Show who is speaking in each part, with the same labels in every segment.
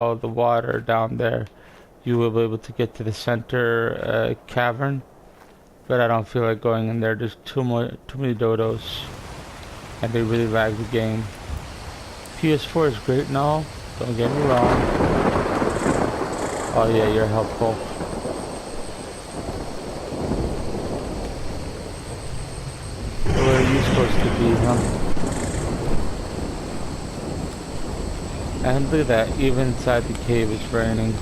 Speaker 1: all the water down there, you will be able to get to the center cavern. But I don't feel like going in there. There's too many dodos, and they really lag the game. PS4 is great and all. Don't get me wrong. Oh yeah, you're helpful. Where are you supposed to be, huh? And look at that, even inside the cave it's raining.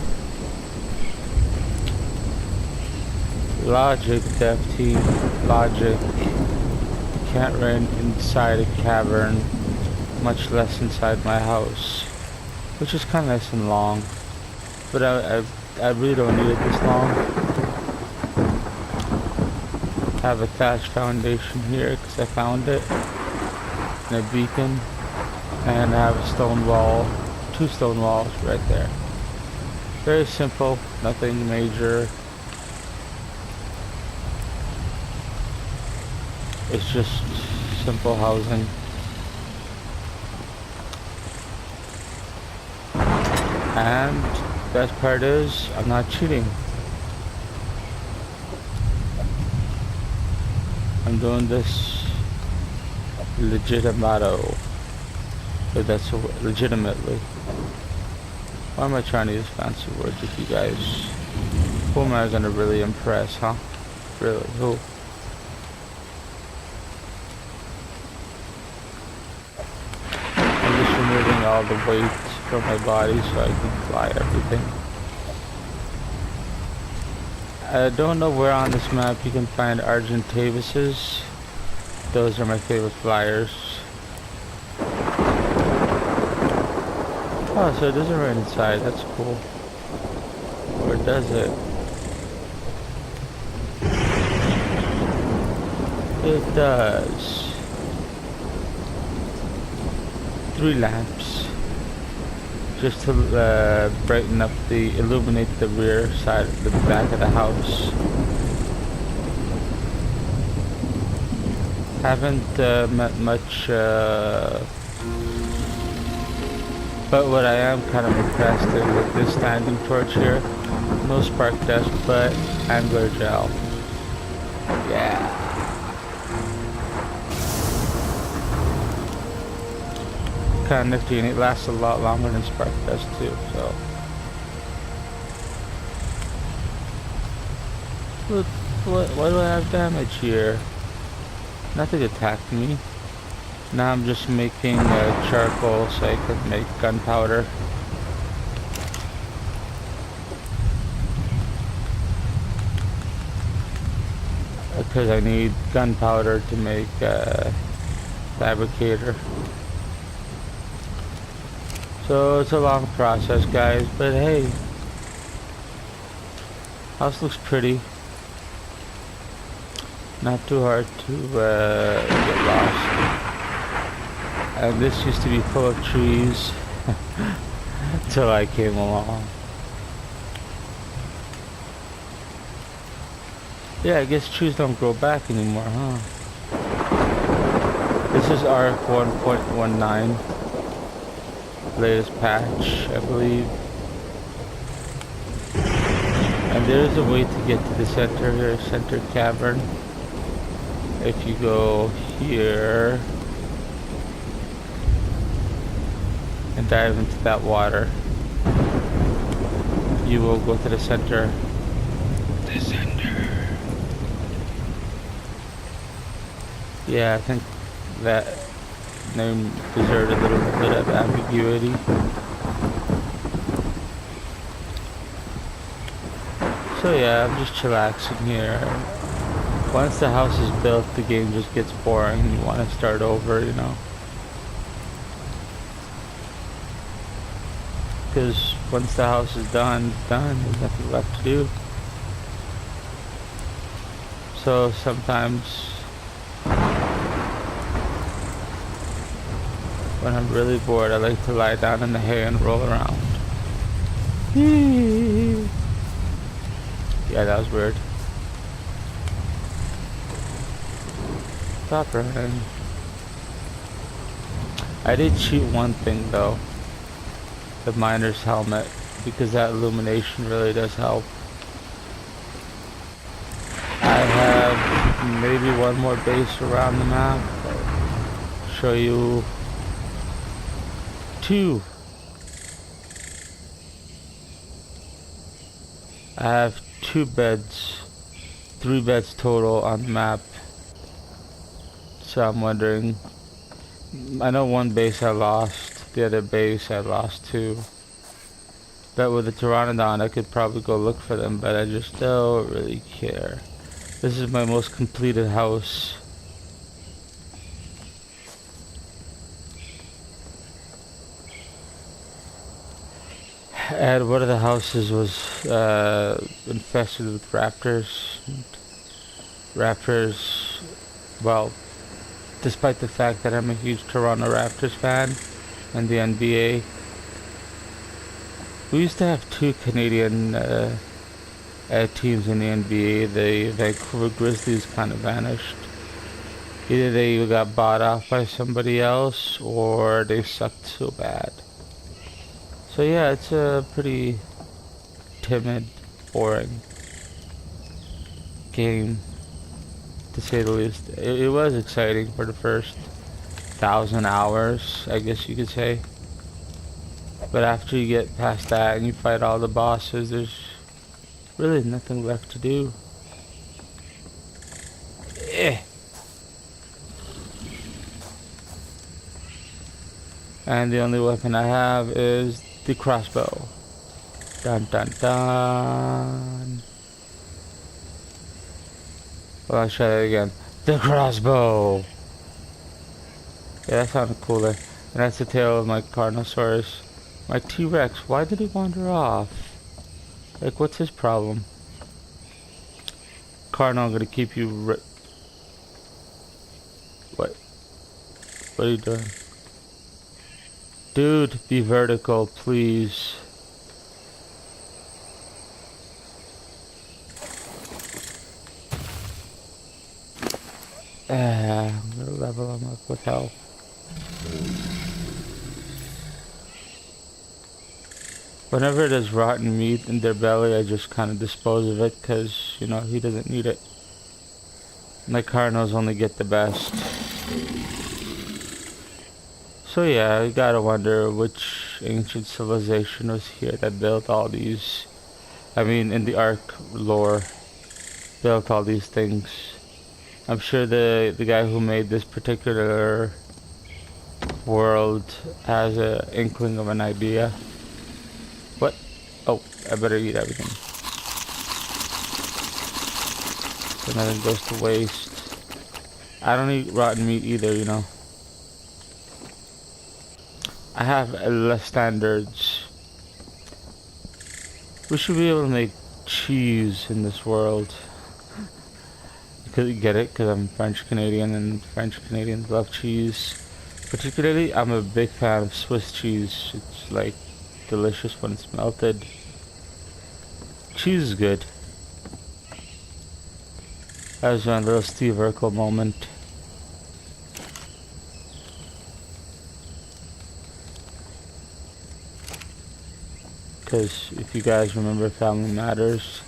Speaker 1: Logic, dev team, logic. You can't rain inside a cavern, much less inside my house. Which is kind of nice and long. But I really don't need it this long. I have a thatched foundation here because I found it. And a beacon. And I have a stone wall. 2 stone walls right there. Very simple, nothing major. It's just simple housing. And best part is, I'm not cheating. I'm doing this legitimato. If that's a word, legitimately. Why am I trying to use fancy words with you guys? Who am I gonna really impress, huh? Really, who? I'm just removing all the weight from my body so I can fly everything. I don't know where on this map you can find Argentavises. Those are my favorite flyers. Oh, so it doesn't rain inside, that's cool. Or does it? It does. 3 lamps. Just to brighten up illuminate the rear side, the back of the house. Haven't met much, but what I am kind of impressed with this standing torch here, no spark dust, but angler gel. Yeah. Kind of nifty, and it lasts a lot longer than spark dust too, so. Why do I have damage here? Nothing attacked me. Now I'm just making charcoal so I can make gunpowder. Because I need gunpowder to make fabricator. So it's a long process, guys, but hey, house looks pretty. Not too hard to get lost. And this used to be full of trees till I came along. Yeah, I guess trees don't grow back anymore, huh? This is ARK 1.19, latest patch, I believe. And there's a way to get to the center here, center cavern. If you go here and dive into that water, you will go to the center. The center. Yeah, I think that name deserved a little bit of ambiguity. So yeah, I'm just chillaxing here. Once the house is built, the game just gets boring. You want to start over, you know. Because once the house is done, it's done. There's nothing left to do. So sometimes when I'm really bored, I like to lie down in the hay and roll around. Yeah, that was weird. Stop running. I did cheat one thing though. the miner's helmet, because that illumination really does help. I have maybe one more base around the map. I'll show you two. I have 2 beds, 3 beds total on the map. So I'm wondering, I know one base I lost, the other base I lost too. But with the Pteranodon I could probably go look for them, but I just don't really care. This is my most completed house. And one of the houses was infested with raptors. Raptors, well, despite the fact that I'm a huge Toronto Raptors fan and the NBA, we used to have 2 Canadian teams in the NBA. The Vancouver Grizzlies kind of vanished. Either they got bought off by somebody else or they sucked so bad. So yeah, it's a pretty timid, boring game, to say the least. It was exciting for the first 1,000 hours, I guess you could say. But after you get past that and you fight all the bosses, there's really nothing left to do. And the only weapon I have is the crossbow. Dun dun dun. Well, I'll try that again. The crossbow! Yeah, that sounded cooler. And that's the tail of my Carnosaurus. My T-Rex, why did he wander off? Like, what's his problem? Carno, I'm gonna keep you What? What are you doing? Dude, be vertical, please. I'm gonna level them up with health. Whenever there's rotten meat in their belly, I just kind of dispose of it, because, you know, he doesn't need it. My Carnos only get the best. So yeah, I gotta wonder which ancient civilization was here that built all these, I mean, in the ARK lore, built all these things. I'm sure the guy who made this particular world has an inkling of an idea. What? Oh, I better eat everything, so nothing goes to waste. I don't eat rotten meat either, you know. I have less standards. We should be able to make cheese in this world. You get it? Because I'm French Canadian and French Canadians love cheese. Particularly, I'm a big fan of Swiss cheese. It's like delicious when it's melted. Cheese is good. That was my little Steve Urkel moment. Because if you guys remember Family Matters,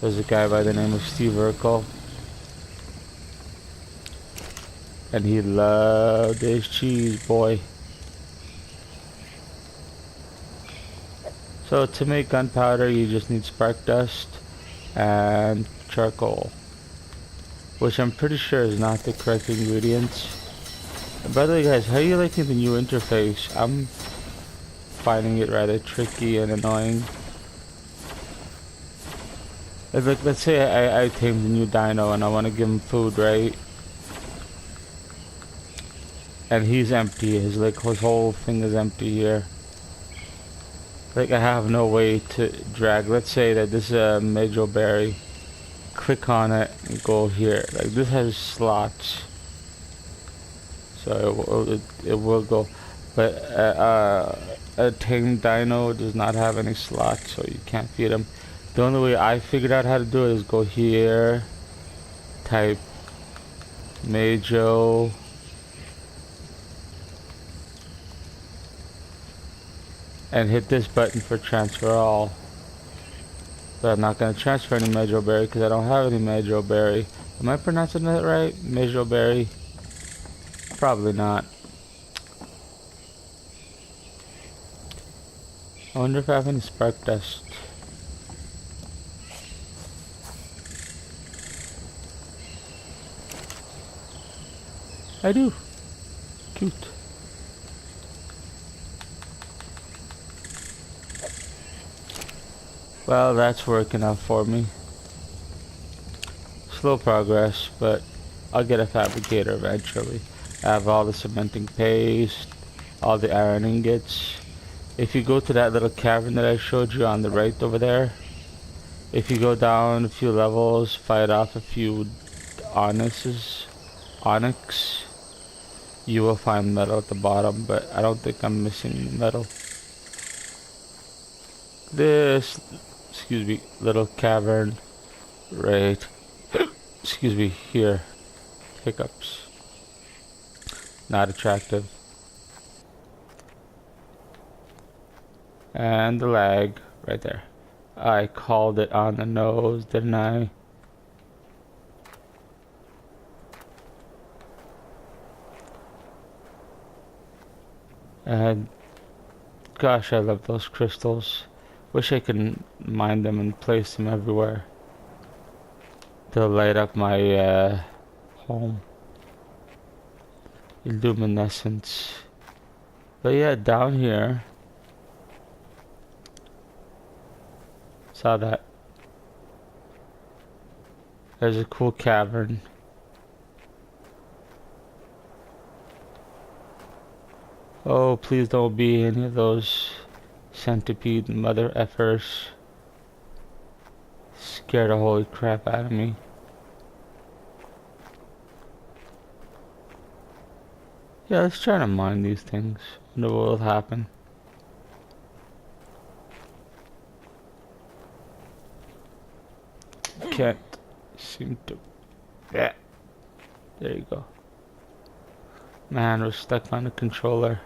Speaker 1: there's a guy by the name of Steve Urkel. And he loved his cheese, boy. So to make gunpowder, you just need spark dust and charcoal, which I'm pretty sure is not the correct ingredients. And by the way, guys, how are you liking the new interface? I'm finding it rather tricky and annoying. Like, let's say I tamed a new dino and I want to give him food, right? And he's empty. His whole thing is empty here. Like, I have no way to drag. Let's say that this is a Mejo berry. Click on it and go here. Like, this has slots, so it will go. But a tamed dino does not have any slots, so you can't feed him. The only way I figured out how to do it is go here, type Mejo. and hit this button for transfer all. But I'm not going to transfer any Medjo Berry because I don't have any Medjo Berry. Am I pronouncing that right? Medjo Berry? Probably not. I wonder if I have any spark dust. I do. Cute. Well, that's working out for me. Slow progress, but I'll get a fabricator eventually. I have all the cementing paste, all the iron ingots. If you go to that little cavern that I showed you on the right over there, if you go down a few levels, fight off a few onyx, you will find metal at the bottom, but I don't think I'm missing metal. This, excuse me, little cavern, right, excuse me, here, hiccups, not attractive. And the lag, right there. I called it on the nose, didn't I? And gosh, I love those crystals. Wish I could mine them and place them everywhere. They'll light up my home. Illuminescence. But yeah, down here. Saw that. There's a cool cavern. Oh, please don't be any of those centipede mother effers. Scared the holy crap out of me. Yeah, let's try to mine these things. Wonder what will happen. Can't seem to. Yeah. There you go. Man, we're stuck on the controller.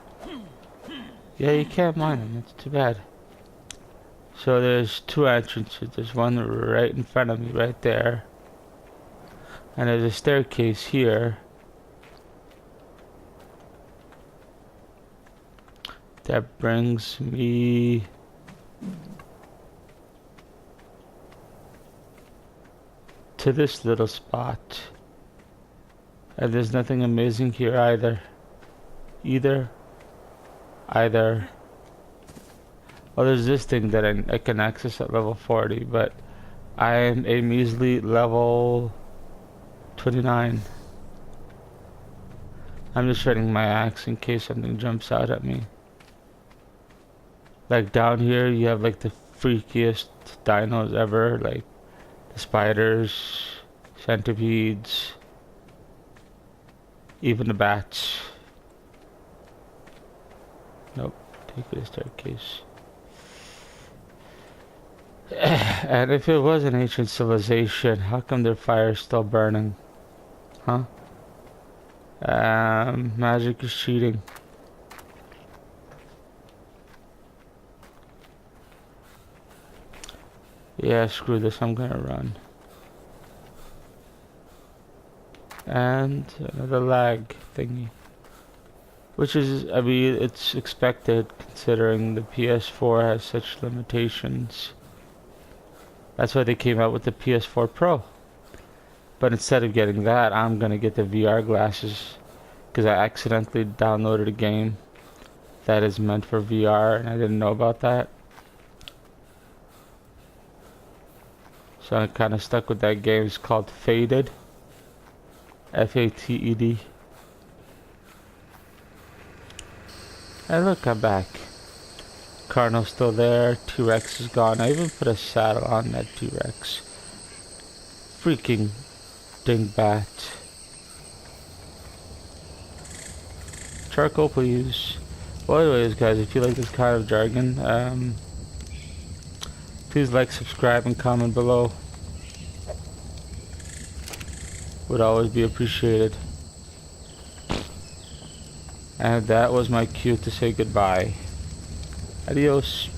Speaker 1: Yeah, you can't mine them. It's too bad. So there's two entrances. There's one right in front of me, right there. And there's a staircase here. That brings me to this little spot. And there's nothing amazing here either. Either. Oh, there's this thing that I can access at level 40, but I am a measly level 29. I'm just shredding my axe in case something jumps out at me. Like down here, you have like the freakiest dinos ever, like the spiders, centipedes, even the bats. Nope, take it a staircase. And if it was an ancient civilization, how come their fire is still burning? Huh? Magic is cheating. Yeah, screw this, I'm gonna run. And another lag thingy. Which is, I mean, it's expected considering the PS4 has such limitations. That's why they came out with the PS4 Pro. But instead of getting that, I'm gonna get the VR glasses. Because I accidentally downloaded a game that is meant for VR and I didn't know about that. So I'm kind of stuck with that game. It's called Faded. F-A-T-E-D. And look, I'm back. Carno's still there. T-Rex is gone. I even put a saddle on that T-Rex. Freaking dingbat. Charcoal, please. Well, anyways, guys, if you like this kind of jargon, please like, subscribe, and comment below. Would always be appreciated. And that was my cue to say goodbye. Adios.